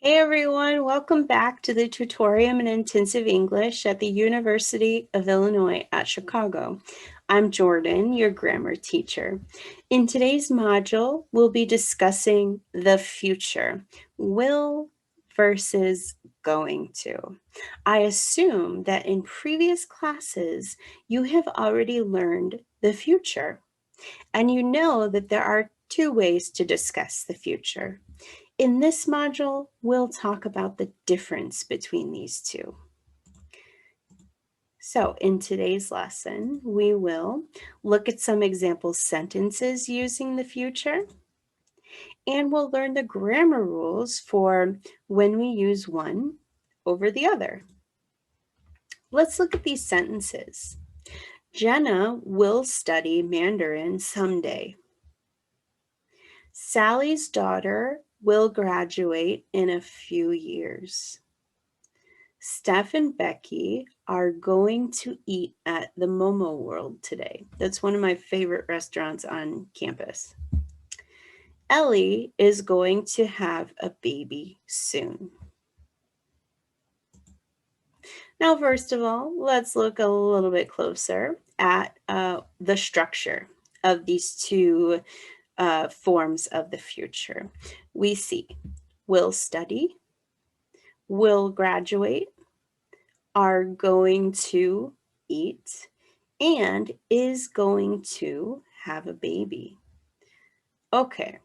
Hey everyone, welcome back to the Tutorium in Intensive English at the University of Illinois at Chicago. I'm Jordan, your grammar teacher. In today's module, we'll be discussing the future, will versus going to. I assume that in previous classes, you have already learned the future, and you know that there are two ways to discuss the future. In this module, we'll talk about the difference between these two. So in today's lesson, we will look at some example sentences using the future, and we'll learn the grammar rules for when we use one over the other. Let's look at these sentences. Jenna will study Mandarin someday. Sally's daughter will graduate in a few years. Steph and Becky are going to eat at the Momo World today. That's one of my favorite restaurants on campus. Ellie is going to have a baby soon. Now, first of all, let's look a little bit closer at the structure of these two forms of the future. We see will study, will graduate, are going to eat, and is going to have a baby. Okay,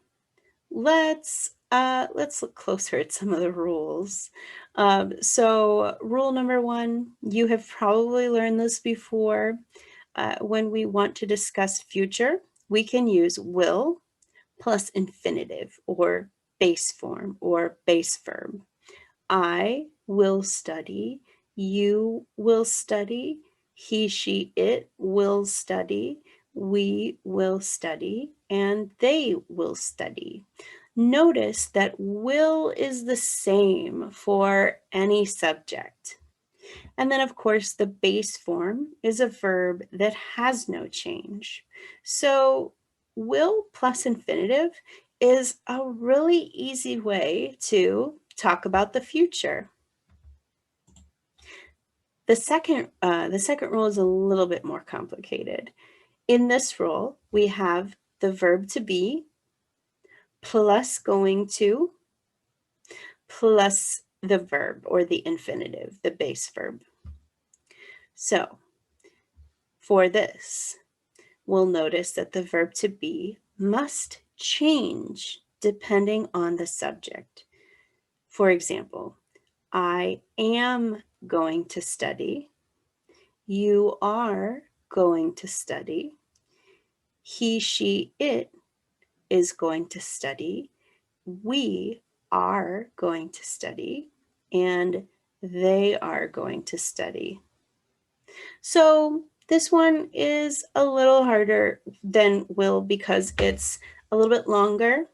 let's look closer at some of the rules. So rule number one, you have probably learned this before. When we want to discuss future, we can use will plus infinitive or base form or base verb. I will study, you will study, he, she, it will study, we will study, and they will study. Notice that will is the same for any subject. And then, of course, the base form is a verb that has no change. So will plus infinitive is a really easy way to talk about the future. The second rule is a little bit more complicated. In this rule, we have the verb to be plus going to plus the verb or the infinitive, the base verb. So for this, we'll notice that the verb to be must change depending on the subject. For example, I am going to study. You are going to study. He, she, it is going to study. We are going to study. And they are going to study. So this one is a little harder than will because it's a little bit longer.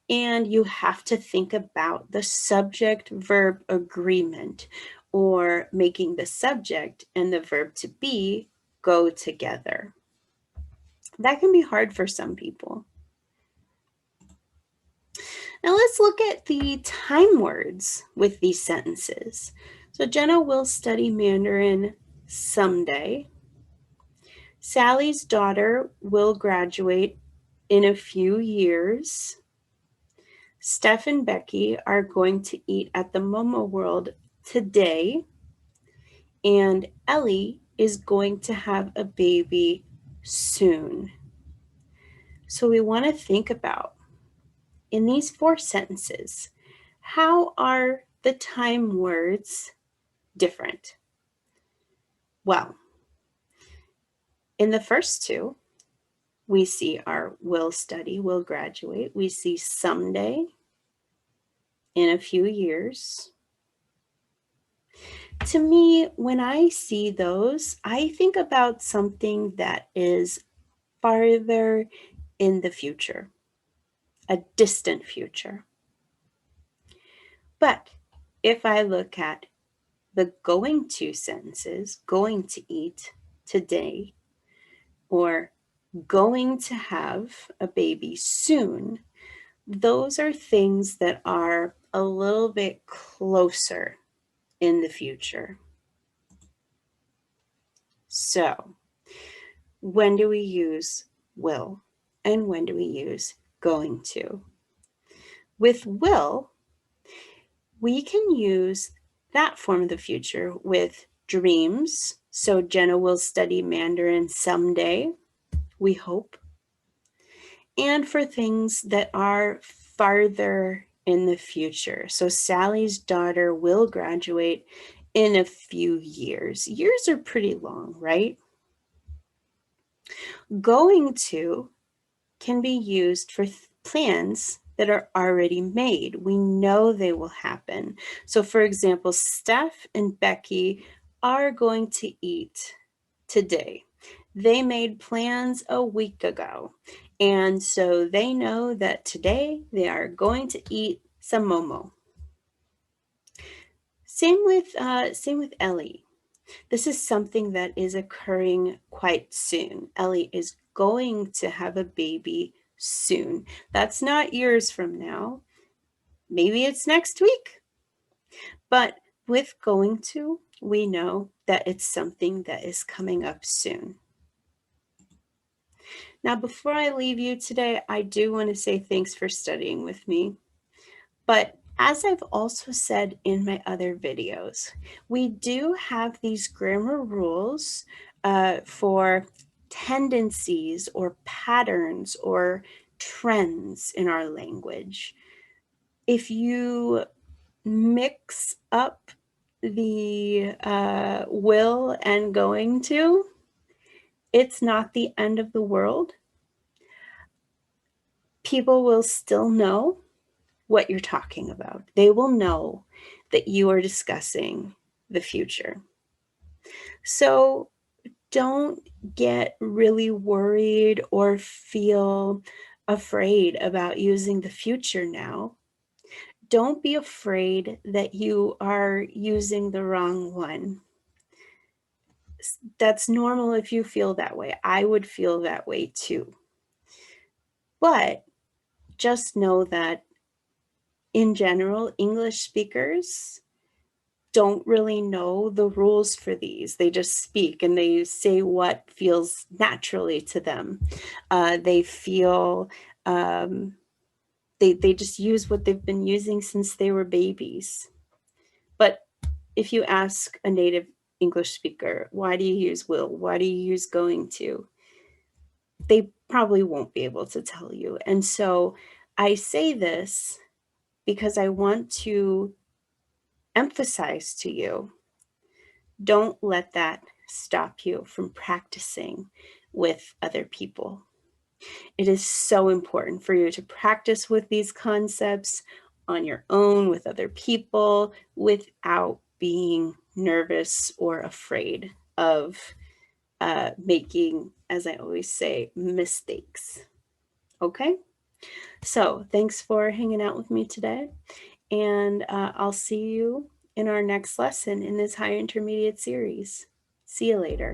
And you have to think about the subject-verb agreement or making the subject and the verb to be go together. That can be hard for some people. Now let's look at the time words with these sentences. So Jenna will study Mandarin someday. Sally's daughter will graduate in a few years. Steph and Becky are going to eat at the Momo World today. And Ellie is going to have a baby soon. So we want to think about, in these 4 sentences, how are the time words different? Well, in the first 2, we see our will study, will graduate. We see someday, in a few years. To me, when I see those, I think about something that is farther in the future, a distant future. But if I look at The going to sentences, going to eat today, or going to have a baby soon, those are things that are a little bit closer in the future. So, when do we use will and when do we use going to? With will, we can use that form of the future with dreams. So Jenna will study Mandarin someday, we hope. And for things that are farther in the future. So Sally's daughter will graduate in a few years. Years are pretty long, right? Going to can be used for plans that are already made. We know they will happen. So for example, Steph and Becky are going to eat today. They made plans a week ago. And so they know that today they are going to eat some momo. Same with Ellie. This is something that is occurring quite soon. Ellie is going to have a baby soon. That's not years from now. Maybe it's next week. But with going to, we know that it's something that is coming up soon. Now, before I leave you today, I do want to say thanks for studying with me. But as I've also said in my other videos, we do have these grammar rules for tendencies or patterns or trends in our language. If you mix up the will and going to, it's not the end of the world. People will still know what you're talking about. They will know that you are discussing the future. So don't get really worried or feel afraid about using the future now. Don't be afraid that you are using the wrong one. That's normal if you feel that way. I would feel that way too. But just know that in general, English speakers don't really know the rules for these. They just speak and they say what feels naturally to them. They feel, they just use what they've been using since they were babies. But if you ask a native English speaker, why do you use will? Why do you use going to? They probably won't be able to tell you. And so I say this because I want to emphasize to you, don't let that stop you from practicing with other people. It is so important for you to practice with these concepts on your own, with other people, without being nervous or afraid of making, as I always say, mistakes. Okay? So thanks for hanging out with me today. And I'll see you in our next lesson in this high intermediate series. See you later.